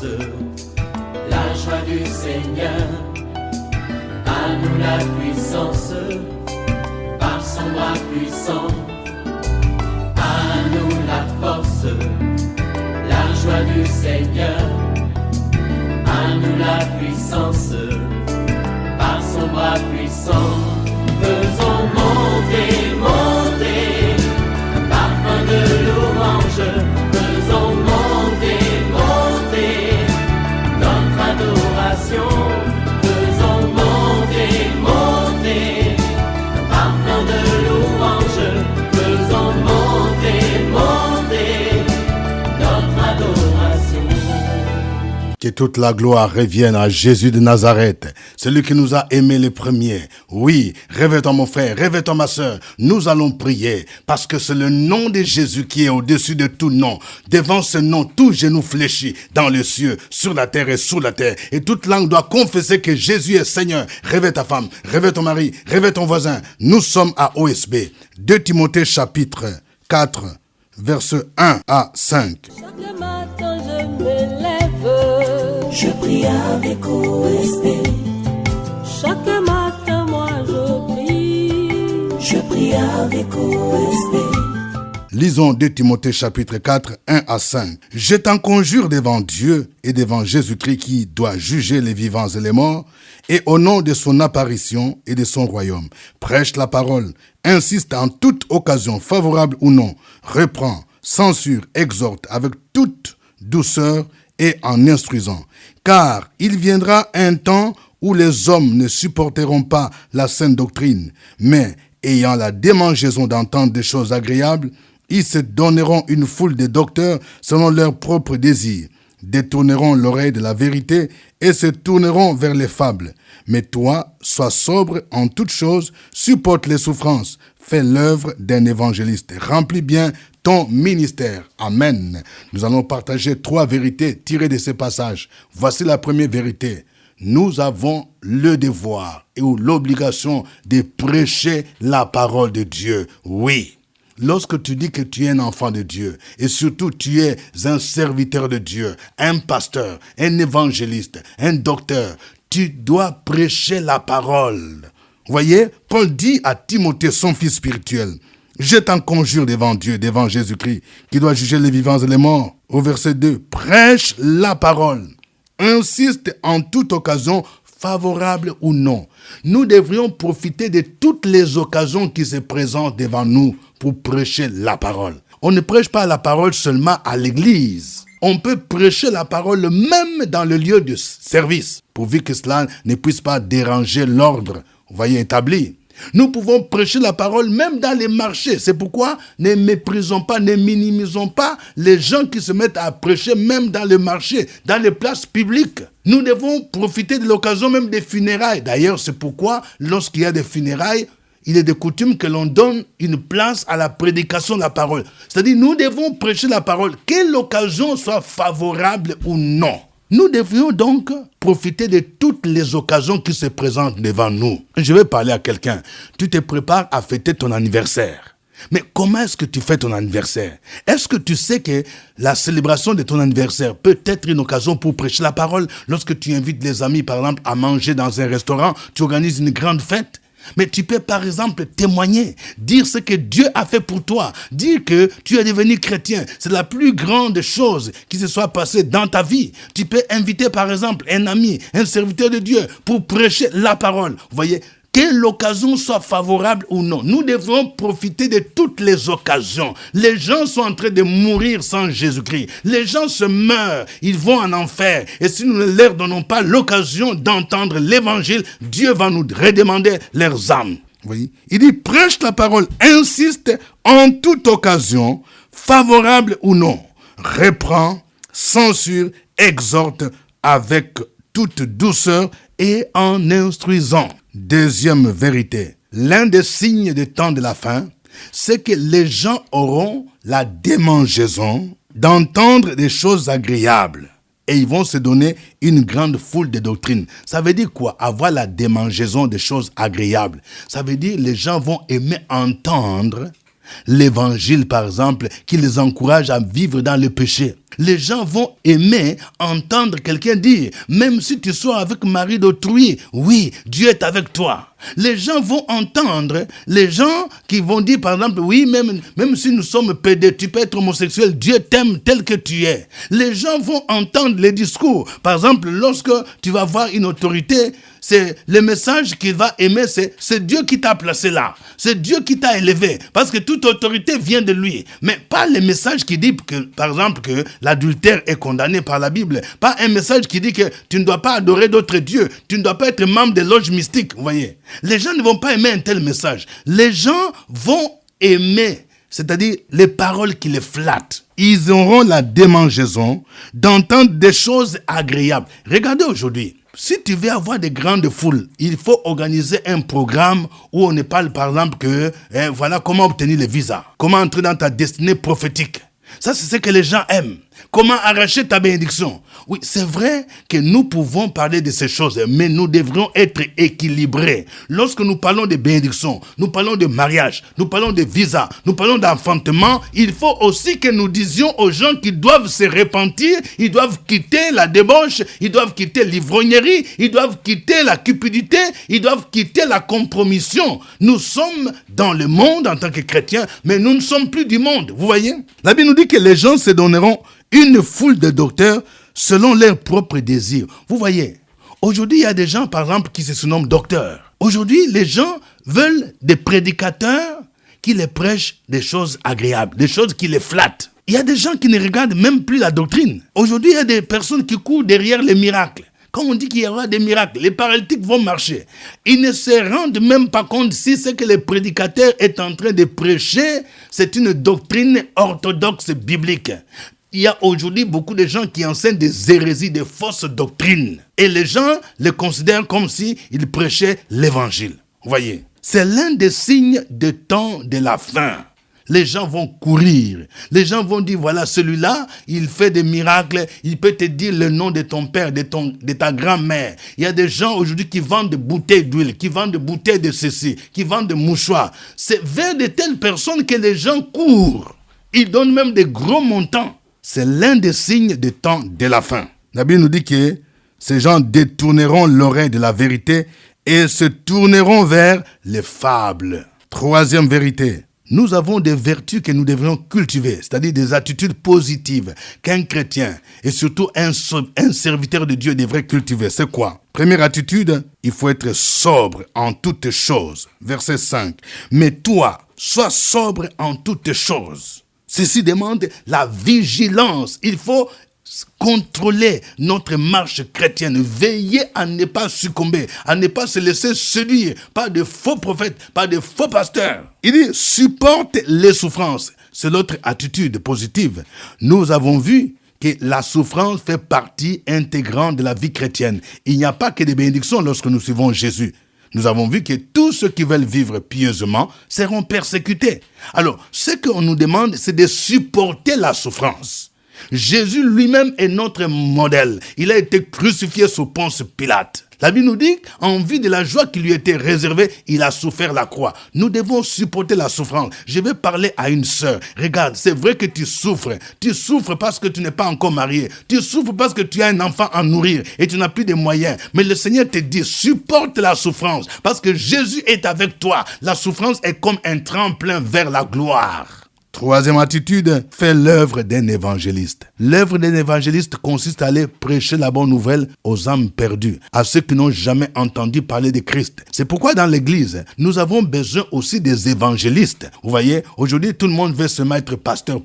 force, la joie du Seigneur. À nous la puissance, par son bras puissant. À nous la force, la joie du Seigneur. À nous la puissance, par son bras puissant. Faisons monter, monter, parfum de louange. Faisons monter, monter, notre adoration. Faisons monter, monter, parfum de louange. Faisons monter, monter, notre adoration. Que toute la gloire revienne à Jésus de Nazareth, celui qui nous a aimés les premiers. Oui, réveille-toi mon frère, réveille-toi ma sœur. Nous allons prier parce que c'est le nom de Jésus qui est au-dessus de tout nom. Devant ce nom, tout genou fléchit dans les cieux, sur la terre et sous la terre. Et toute langue doit confesser que Jésus est Seigneur. Réveille ta femme, réveille ton mari, réveille ton voisin. Nous sommes à OSB. 2 Timothée chapitre 4, versets 1 à 5. Chaque matin je me lève, Je prie avec OSB. chaque matin moi je prie. Je prie avec OSB. Lisons 2 Timothée chapitre 4, 1 à 5. Je t'en conjure devant Dieu et devant Jésus-Christ qui doit juger les vivants et les morts, et au nom de son apparition et de son royaume. Prêche la parole, insiste en toute occasion, favorable ou non, reprend, censure, exhorte avec toute douceur et en instruisant. Car il viendra un temps où les hommes ne supporteront pas la saine doctrine, mais ayant la démangeaison d'entendre des choses agréables, ils se donneront une foule de docteurs selon leurs propres désirs, détourneront l'oreille de la vérité et se tourneront vers les fables. Mais toi, sois sobre en toutes choses, supporte les souffrances, fais l'œuvre d'un évangéliste, remplis bien ton ministère. Amen. Nous allons partager 3 vérités tirées de ces passages. Voici la première vérité. Nous avons le devoir et l'obligation de prêcher la parole de Dieu. Oui. Lorsque tu dis que tu es un enfant de Dieu, et surtout tu es un serviteur de Dieu, un pasteur, un évangéliste, un docteur, tu dois prêcher la parole. Voyez, Paul dit à Timothée, son fils spirituel, « Je t'en conjure devant Dieu, devant Jésus-Christ, qui doit juger les vivants et les morts. » Au verset 2, « Prêche la parole. Insiste en toute occasion, favorable ou non. » Nous devrions profiter de toutes les occasions qui se présentent devant nous pour prêcher la parole. On ne prêche pas la parole seulement à l'église. On peut prêcher la parole même dans le lieu de service, pourvu que cela ne puisse pas déranger l'ordre, vous voyez, établi. Nous pouvons prêcher la parole même dans les marchés. C'est pourquoi ne méprisons pas, ne minimisons pas les gens qui se mettent à prêcher même dans les marchés, dans les places publiques. Nous devons profiter de l'occasion même des funérailles. D'ailleurs, c'est pourquoi lorsqu'il y a des funérailles, il est de coutume que l'on donne une place à la prédication de la parole. C'est-à-dire, nous devons prêcher la parole, que l'occasion soit favorable ou non. Nous devrions donc profiter de toutes les occasions qui se présentent devant nous. Je vais parler à quelqu'un. Tu te prépares à fêter ton anniversaire. Mais comment est-ce que tu fais ton anniversaire? Est-ce que tu sais que la célébration de ton anniversaire peut être une occasion pour prêcher la parole? Lorsque tu invites les amis, par exemple, à manger dans un restaurant, tu organises une grande fête. Mais tu peux par exemple témoigner, dire ce que Dieu a fait pour toi, dire que tu es devenu chrétien. C'est la plus grande chose qui se soit passée dans ta vie. Tu peux inviter par exemple un ami, un serviteur de Dieu pour prêcher la parole. Vous voyez, que l'occasion soit favorable ou non, nous devons profiter de toutes les occasions. Les gens sont en train de mourir sans Jésus-Christ. Les gens se meurent, ils vont en enfer. Et si nous ne leur donnons pas l'occasion d'entendre l'évangile, Dieu va nous redemander leurs âmes. Vous voyez? Il dit, prêche la parole, insiste en toute occasion, favorable ou non. Reprend, censure, exhorte avec toute douceur et en instruisant. Deuxième vérité, l'un des signes des temps de la fin, c'est que les gens auront la démangeaison d'entendre des choses agréables et ils vont se donner une grande foule de doctrines. Ça veut dire quoi? Avoir la démangeaison des choses agréables. Ça veut dire que les gens vont aimer entendre l'évangile, par exemple, qui les encourage à vivre dans le péché. Les gens vont aimer entendre quelqu'un dire, même si tu sois avec mari d'autrui, oui, Dieu est avec toi. Les gens vont entendre, les gens qui vont dire par exemple, oui, même si nous sommes pédés, tu peux être homosexuel, Dieu t'aime tel que tu es. Les gens vont entendre les discours. Par exemple, lorsque tu vas voir une autorité, c'est le message qu'il va aimer, c'est Dieu qui t'a placé là. C'est Dieu qui t'a élevé. Parce que toute autorité vient de lui. Mais pas le message qui dit, que, par exemple, que l'adultère est condamné par la Bible. Pas un message qui dit que tu ne dois pas adorer d'autres dieux. Tu ne dois pas être membre des loges mystiques. Vous voyez. Les gens ne vont pas aimer un tel message. Les gens vont aimer, c'est-à-dire les paroles qui les flattent. Ils auront la démangeaison d'entendre des choses agréables. Regardez aujourd'hui. Si tu veux avoir des grandes foules, il faut organiser un programme où on ne parle par exemple que voilà comment obtenir le visa, comment entrer dans ta destinée prophétique. Ça, c'est ce que les gens aiment. Comment arracher ta bénédiction. Oui, c'est vrai que nous pouvons parler de ces choses, mais nous devrions être équilibrés. Lorsque nous parlons de bénédiction, nous parlons de mariage, nous parlons de visa, nous parlons d'enfantement, il faut aussi que nous disions aux gens qu'ils doivent se repentir, ils doivent quitter la débauche, ils doivent quitter l'ivrognerie, ils doivent quitter la cupidité, ils doivent quitter la compromission. Nous sommes dans le monde en tant que chrétiens, mais nous ne sommes plus du monde. Vous voyez? La Bible nous dit que les gens se donneront une foule de docteurs selon leurs propres désirs. Vous voyez, aujourd'hui, il y a des gens, par exemple, qui se surnomment docteurs. Aujourd'hui, les gens veulent des prédicateurs qui les prêchent des choses agréables, des choses qui les flattent. Il y a des gens qui ne regardent même plus la doctrine. Aujourd'hui, il y a des personnes qui courent derrière les miracles. Quand on dit qu'il y aura des miracles, les paralytiques vont marcher. Ils ne se rendent même pas compte si ce que le prédicateur est en train de prêcher, c'est une doctrine orthodoxe biblique. Il y a aujourd'hui beaucoup de gens qui enseignent des hérésies, des fausses doctrines. Et les gens les considèrent comme s'ils prêchaient l'évangile. Vous voyez, c'est l'un des signes des temps de la fin. Les gens vont courir. Les gens vont dire, voilà, celui-là, il fait des miracles. Il peut te dire le nom de ton père, de ta grand-mère. Il y a des gens aujourd'hui qui vendent des bouteilles d'huile, qui vendent des bouteilles de ceci, qui vendent des mouchoirs. C'est vers de telles personnes que les gens courent. Ils donnent même des gros montants. C'est l'un des signes des temps de la fin. La Bible nous dit que ces gens détourneront l'oreille de la vérité et se tourneront vers les fables. Troisième vérité. Nous avons des vertus que nous devrions cultiver, c'est-à-dire des attitudes positives qu'un chrétien et surtout un serviteur de Dieu devrait cultiver. C'est quoi? Première attitude, il faut être sobre en toutes choses. Verset 5. Mais toi, sois sobre en toutes choses. Ceci demande la vigilance. Il faut contrôler notre marche chrétienne, veiller à ne pas succomber, à ne pas se laisser séduire par de faux prophètes, par de faux pasteurs. Il dit, supporte les souffrances. C'est l'autre attitude positive. Nous avons vu que la souffrance fait partie intégrante de la vie chrétienne. Il n'y a pas que des bénédictions lorsque nous suivons Jésus. Nous avons vu que tous ceux qui veulent vivre pieusement seront persécutés. Alors, ce qu'on nous demande, c'est de supporter la souffrance. Jésus lui-même est notre modèle. Il a été crucifié sous Ponce Pilate. La Bible nous dit, en vue de la joie qui lui était réservée, il a souffert la croix. Nous devons supporter la souffrance. Je vais parler à une sœur. Regarde, c'est vrai que tu souffres. Tu souffres parce que tu n'es pas encore marié. Tu souffres parce que tu as un enfant à nourrir et tu n'as plus de moyens. Mais le Seigneur te dit, supporte la souffrance parce que Jésus est avec toi. La souffrance est comme un tremplin vers la gloire. Troisième attitude, fais l'œuvre d'un évangéliste. L'œuvre d'un évangéliste consiste à aller prêcher la bonne nouvelle aux âmes perdues, à ceux qui n'ont jamais entendu parler de Christ. C'est pourquoi dans l'église, nous avons besoin aussi des évangélistes. Vous voyez, aujourd'hui, tout le monde veut se mettre pasteur.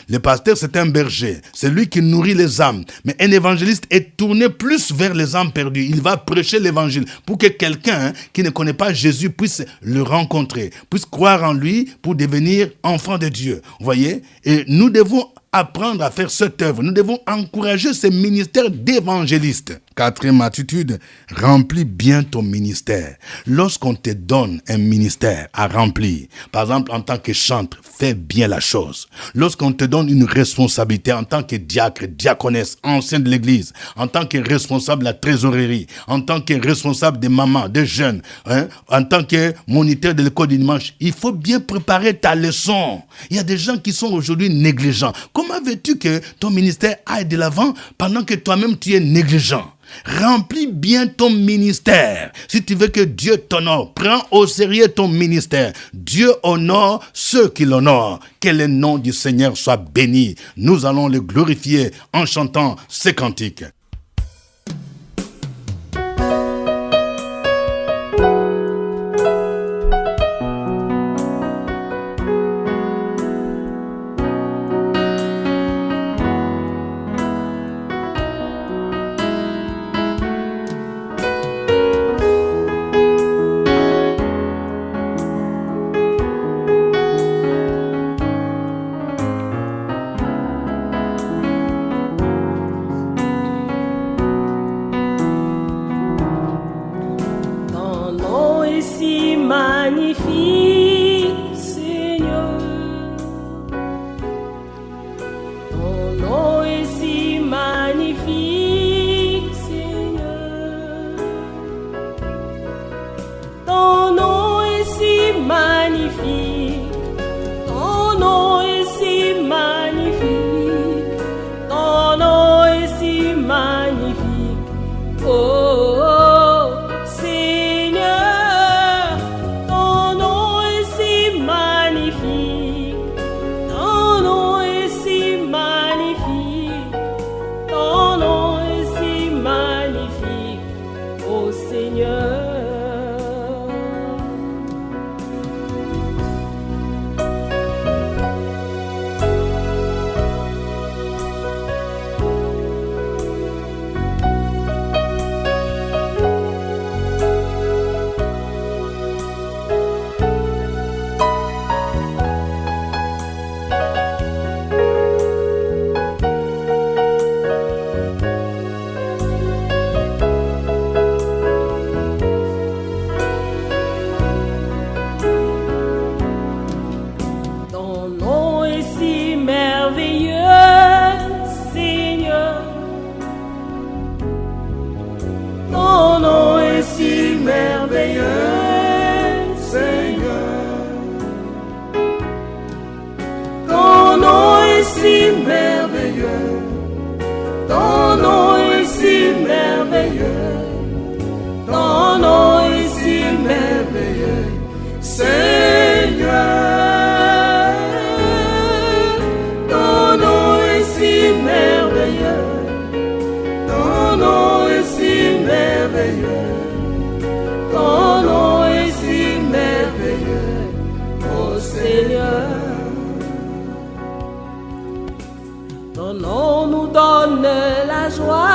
Le pasteur, c'est un berger. C'est lui qui nourrit les âmes. Mais un évangéliste est tourné plus vers les âmes perdues. Il va prêcher l'évangile pour que quelqu'un qui ne connaît pas Jésus puisse le rencontrer, puisse croire en lui pour devenir enfant de Dieu. Vous voyez? Et nous devons apprendre à faire cette œuvre. Nous devons encourager ce ministère d'évangéliste. Quatrième attitude, remplis bien ton ministère. Lorsqu'on te donne un ministère à remplir, par exemple en tant que chantre, fais bien la chose. Lorsqu'on te donne une responsabilité en tant que diacre, diaconesse, ancien de l'église, en tant que responsable de la trésorerie, en tant que responsable des mamans, des jeunes, en tant que moniteur de l'école du dimanche, il faut bien préparer ta leçon. Il y a des gens qui sont aujourd'hui négligents. Comment veux-tu que ton ministère aille de l'avant pendant que toi-même tu es négligent? Remplis bien ton ministère. Si tu veux que Dieu t'honore, prends au sérieux ton ministère. Dieu honore ceux qui l'honorent. Que le nom du Seigneur soit béni. Nous allons le glorifier en chantant ces cantiques. Joie.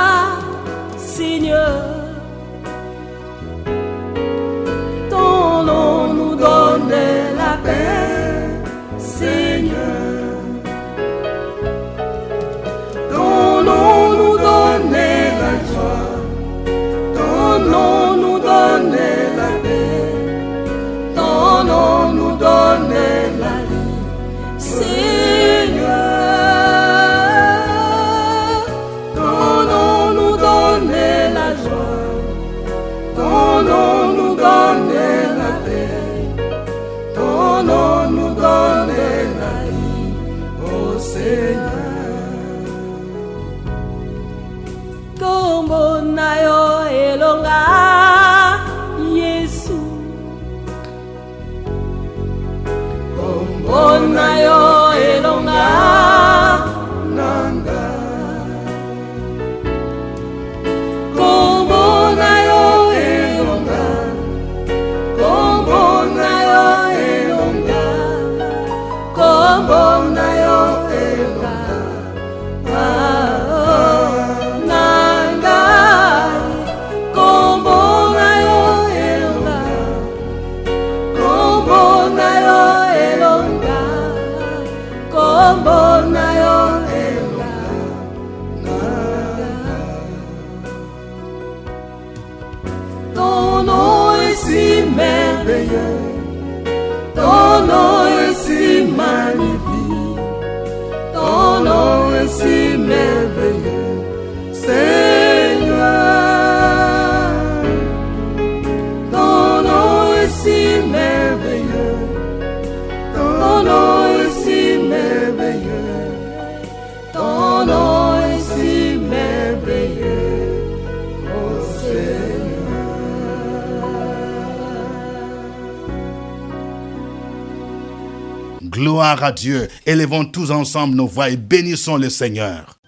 Gloire à Dieu. Élevons tous ensemble nos voix et bénissons le Seigneur.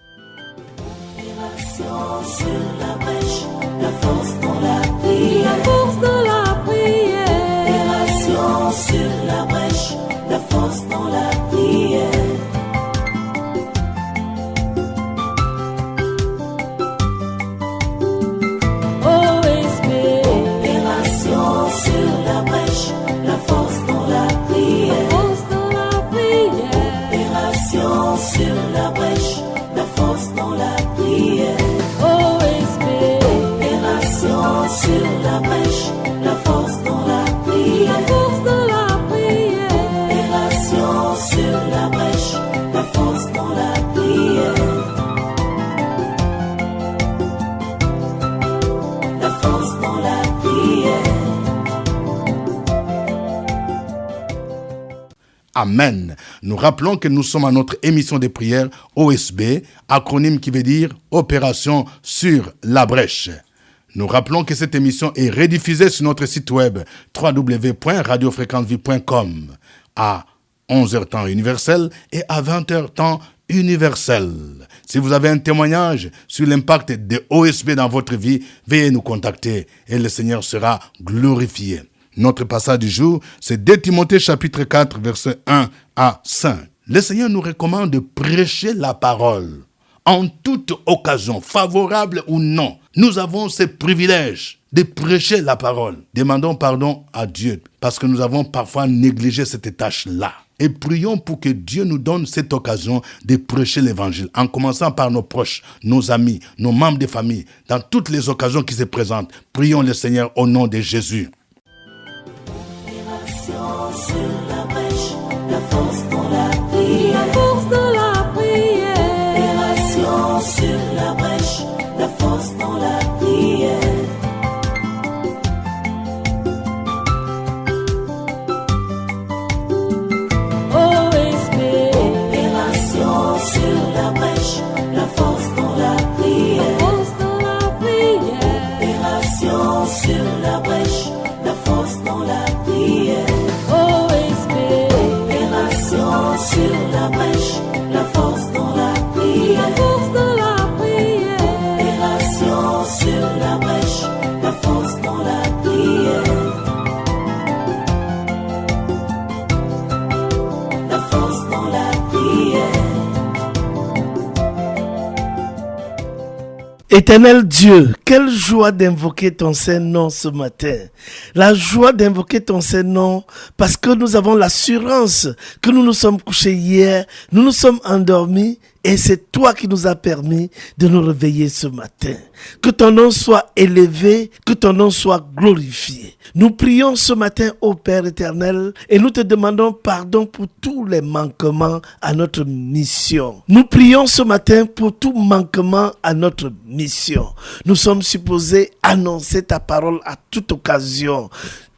Opération sur la brèche, la force dans la prière. La force dans la prière. Opération sur la brèche, la force dans la prière. OSB. Opération sur la brèche, la force dans la prière. Force dans la prière. Opération sur la brèche, la force dans la prière. OSB. Opération sur la brèche, la force dans la prière. La force dans la prière. Opération sur la brèche, la force dans la prière. La force dans la prière. Amen. Nous rappelons que nous sommes à notre émission de prière OSB, acronyme qui veut dire Opération sur la brèche. Nous rappelons que cette émission est rediffusée sur notre site web www.radiofréquencevie.com à 11h temps universel et à 20h temps universel. Si vous avez un témoignage sur l'impact de OSB dans votre vie, veuillez nous contacter et le Seigneur sera glorifié. Notre passage du jour, c'est 2 Timothée chapitre 4, versets 1 à 5. Le Seigneur nous recommande de prêcher la parole en toute occasion, favorable ou non. Nous avons ce privilège de prêcher la parole. Demandons pardon à Dieu parce que nous avons parfois négligé cette tâche-là. Et prions pour que Dieu nous donne cette occasion de prêcher l'évangile, en commençant par nos proches, nos amis, nos membres de famille, dans toutes les occasions qui se présentent. Prions le Seigneur au nom de Jésus. Opération sur la brèche, la force dans la prière. La force dans la prière. Opération sur la brèche, la force dans la prière. OSB. Opération sur la brèche, la force dans la prière. Force dans la prière. Opération sur la brèche, la force dans la prière. OSB. Opération sur la brèche, la force dans la prière. La force dans la prière. Opération sur la brèche, la force dans la prière. La force dans la prière. Éternel Dieu, quelle joie d'invoquer ton Saint-Nom ce matin. La joie d'invoquer ton Saint-Nom parce que nous avons l'assurance que nous nous sommes couchés hier, nous nous sommes endormis et c'est toi qui nous as permis de nous réveiller ce matin. Que ton nom soit élevé, que ton nom soit glorifié. Nous prions ce matin au Père éternel et nous te demandons pardon pour tous les manquements à notre mission. Nous prions ce matin pour tout manquement à notre mission. Nous sommes supposés annoncer ta parole à toute occasion.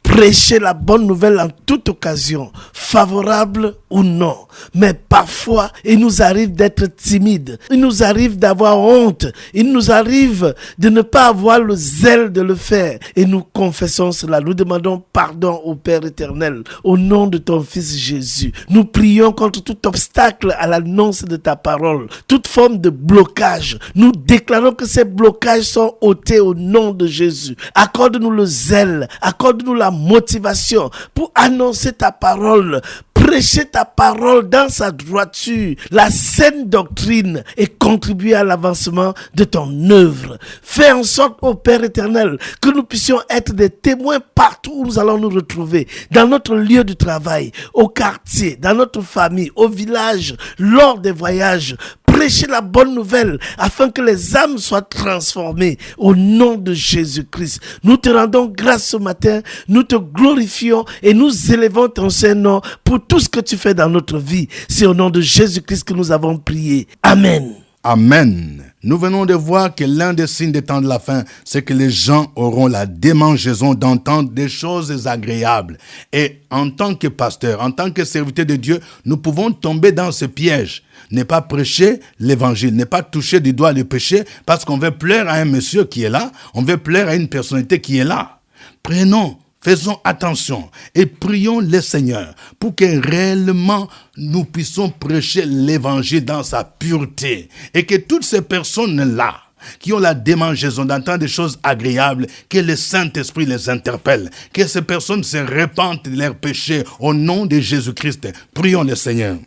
Prêcher la bonne nouvelle en toute occasion, favorable ou non. Mais parfois, il nous arrive d'être timides. Il nous arrive d'avoir honte. Il nous arrive de ne pas avoir le zèle de le faire. Et nous confessons cela. Nous demandons pardon au Père éternel. Au nom de ton Fils Jésus. Nous prions contre tout obstacle à l'annonce de ta parole. Toute forme de blocage. Nous déclarons que ces blocages sont ôtés au nom de Jésus. Accorde-nous le zèle. Accorde-nous la motivation pour annoncer ta parole, prêcher ta parole dans sa droiture, la saine doctrine et contribuer à l'avancement de ton œuvre. Fais en sorte, ô Père éternel, que nous puissions être des témoins partout où nous allons nous retrouver, dans notre lieu de travail, au quartier, dans notre famille, au village, lors des voyages. Prêcher la bonne nouvelle afin que les âmes soient transformées au nom de Jésus-Christ. Nous te rendons grâce ce matin, nous te glorifions et nous élevons ton Saint-Nom pour tout ce que tu fais dans notre vie. C'est au nom de Jésus-Christ que nous avons prié. Amen. Amen. Nous venons de voir que l'un des signes des temps de la fin, c'est que les gens auront la démangeaison d'entendre des choses agréables. Et en tant que pasteur, en tant que serviteur de Dieu, nous pouvons tomber dans ce piège. Ne pas prêcher l'évangile, ne pas toucher du doigt le péché parce qu'on veut plaire à un monsieur qui est là, on veut plaire à une personnalité qui est là. Prenons, Faisons attention et prions le Seigneur pour que réellement nous puissions prêcher l'évangile dans sa pureté et que toutes ces personnes-là qui ont la démangeaison d'entendre des choses agréables, que le Saint-Esprit les interpelle, que ces personnes se repentent de leurs péchés au nom de Jésus-Christ. Prions le Seigneur.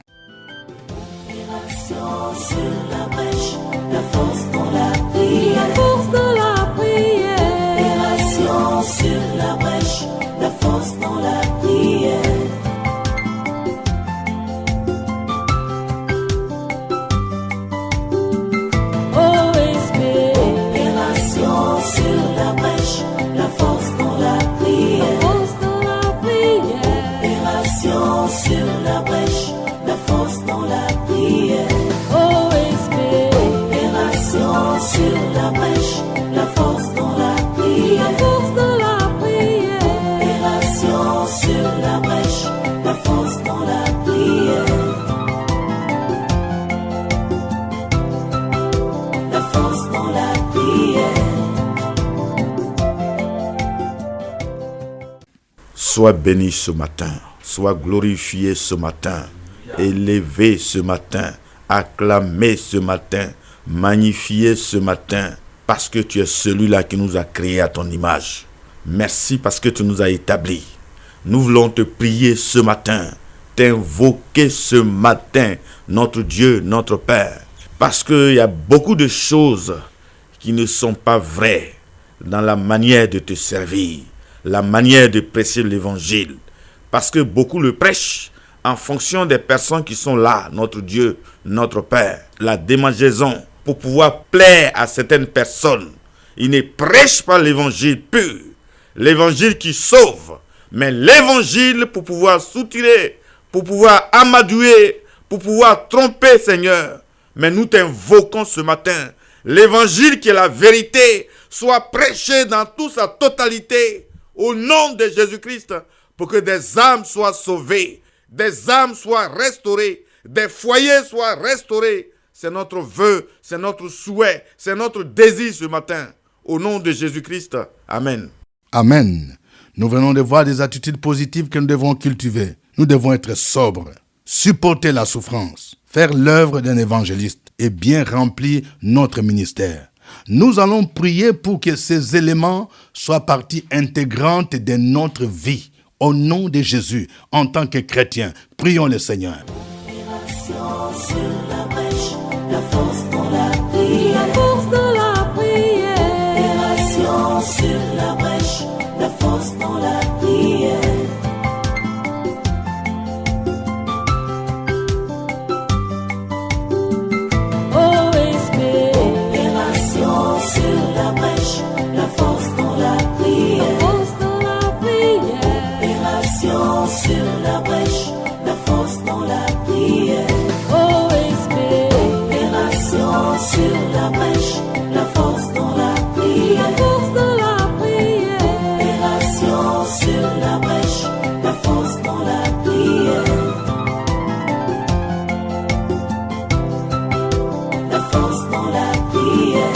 Sur la brèche, la force dans la prière. La force de la prière. Opération sur la brèche, la force dans la prière. Oh, esprit. Opération sur la brèche, la force dans la prière. La force de la prière. Opération sur la brèche, la force dans la prière. Oh, esprit. Opération sur la brèche, la force dans la prière. La force de la prière. Opération sur la brèche, la force dans la prière. La force dans la prière. Sois béni ce matin, sois glorifié ce matin, élevé ce matin, acclamé ce matin, magnifié ce matin, parce que tu es celui-là qui nous a créés à ton image. Merci parce que tu nous as établis. Nous voulons te prier ce matin, t'invoquer ce matin, notre Dieu, notre Père, parce qu'il y a beaucoup de choses qui ne sont pas vraies dans la manière de te servir, la manière de prêcher l'évangile, parce que beaucoup le prêchent en fonction des personnes qui sont là, notre Dieu, notre Père. La démangeaison, pour pouvoir plaire à certaines personnes, ils ne prêchent pas l'évangile pur, l'évangile qui sauve, mais l'évangile pour pouvoir soutirer, pour pouvoir amadouer, pour pouvoir tromper, Seigneur. Mais nous t'invoquons ce matin, l'évangile qui est la vérité, soit prêché dans toute sa totalité, au nom de Jésus-Christ, pour que des âmes soient sauvées, des âmes soient restaurées, des foyers soient restaurés. C'est notre vœu, c'est notre souhait, c'est notre désir ce matin. Au nom de Jésus-Christ. Amen. Amen. Nous venons de voir des attitudes positives que nous devons cultiver. Nous devons être sobres, supporter la souffrance, faire l'œuvre d'un évangéliste et bien remplir notre ministère. Nous allons prier pour que ces éléments soient partie intégrante de notre vie. Au nom de Jésus, en tant que chrétiens, prions le Seigneur. Opération sur la brèche, la force dans la prière. La force de la prière. Opération sur la brèche, la force dans la prière. Oh, esprit. Opération sur la brèche, la force dans la prière. La force de la prière. Opération sur la brèche, la force dans la prière. Oh, esprit. Opération sur la brèche, la force dans la prière. La force de la prière. Opération sur la brèche, la force dans la prière. La force dans la prière.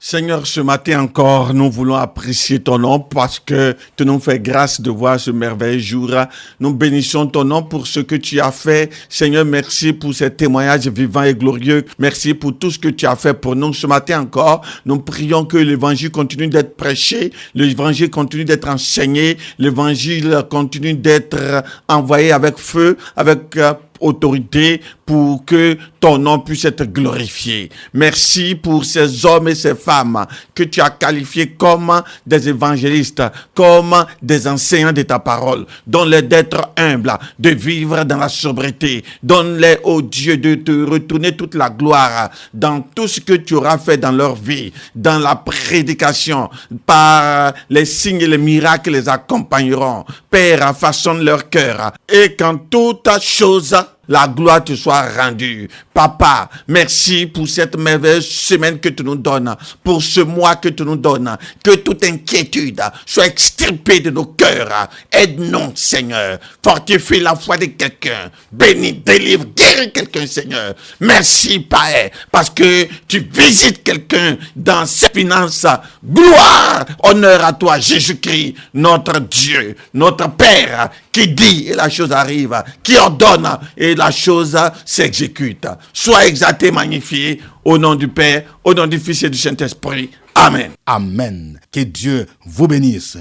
Seigneur, ce matin encore, nous voulons apprécier ton nom parce que tu nous fais grâce de voir ce merveilleux jour. Nous bénissons ton nom pour ce que tu as fait. Seigneur, merci pour ces témoignages vivants et glorieux. Merci pour tout ce que tu as fait pour nous. Ce matin encore, nous prions que l'évangile continue d'être prêché, l'évangile continue d'être enseigné, l'évangile continue d'être envoyé avec feu, avec autorité pour que ton nom puisse être glorifié. Merci pour ces hommes et ces femmes que tu as qualifiés comme des évangélistes, comme des enseignants de ta parole. Donne-les d'être humbles, de vivre dans la sobriété. Donne-les, ô Dieu, de te retourner toute la gloire dans tout ce que tu auras fait dans leur vie, dans la prédication, par les signes et les miracles les accompagneront. Père, façonne leur cœur et qu'en toute chose, la gloire te soit rendue. Papa, merci pour cette merveilleuse semaine que tu nous donnes, pour ce mois que tu nous donnes. Que toute inquiétude soit extirpée de nos cœurs. Aide-nous, Seigneur. Fortifie la foi de quelqu'un. Bénis, délivre, guéris quelqu'un, Seigneur. Merci, Père, parce que tu visites quelqu'un dans ses finances. Gloire, honneur à toi, Jésus-Christ, notre Dieu, notre Père, qui dit et la chose arrive, qui ordonne et la chose s'exécute. Sois exalté, magnifié, au nom du Père, au nom du Fils et du Saint-Esprit. Amen. Amen. Que Dieu vous bénisse.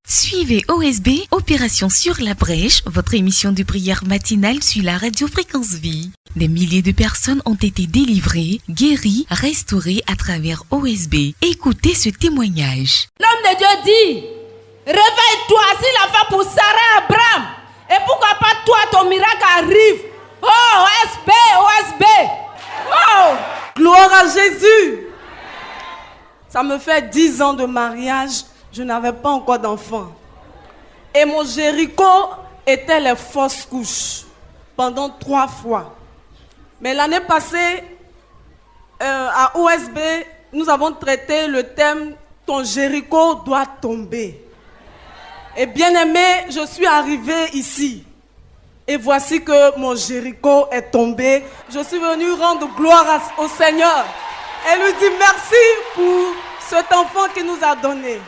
Suivez OSB, Opération sur la brèche, votre émission de prière matinale sur la radio Fréquence Vie. Des milliers de personnes ont été délivrées, guéries, restaurées à travers OSB. Écoutez ce témoignage. L'homme de Dieu dit, réveille-toi, s'il a fait pour Sarah Abraham. Et pourquoi pas toi, ton miracle arrive. Oh, OSB, OSB. Oh, gloire à Jésus. Ça me fait 10 ans de mariage, je n'avais pas encore d'enfant. Et mon Jéricho était les fausses couches pendant 3 fois. Mais l'année passée, à OSB, nous avons traité le thème « Ton Jéricho doit tomber ». Et bien aimé, je suis arrivée ici. Et voici que mon Jéricho est tombé. Je suis venue rendre gloire au Seigneur. Et lui dire merci pour cet enfant qu'il nous a donné.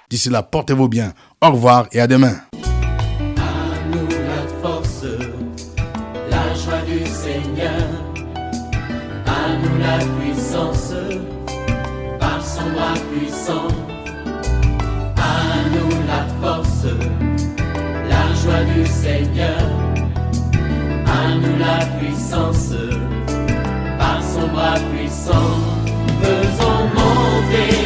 D'ici là, portez-vous bien. Au revoir et à demain. À nous la force, la joie du Seigneur. À nous la puissance, par son bras puissant. À nous la force, la joie du Seigneur. À nous la puissance, par son bras puissant. Faisons monter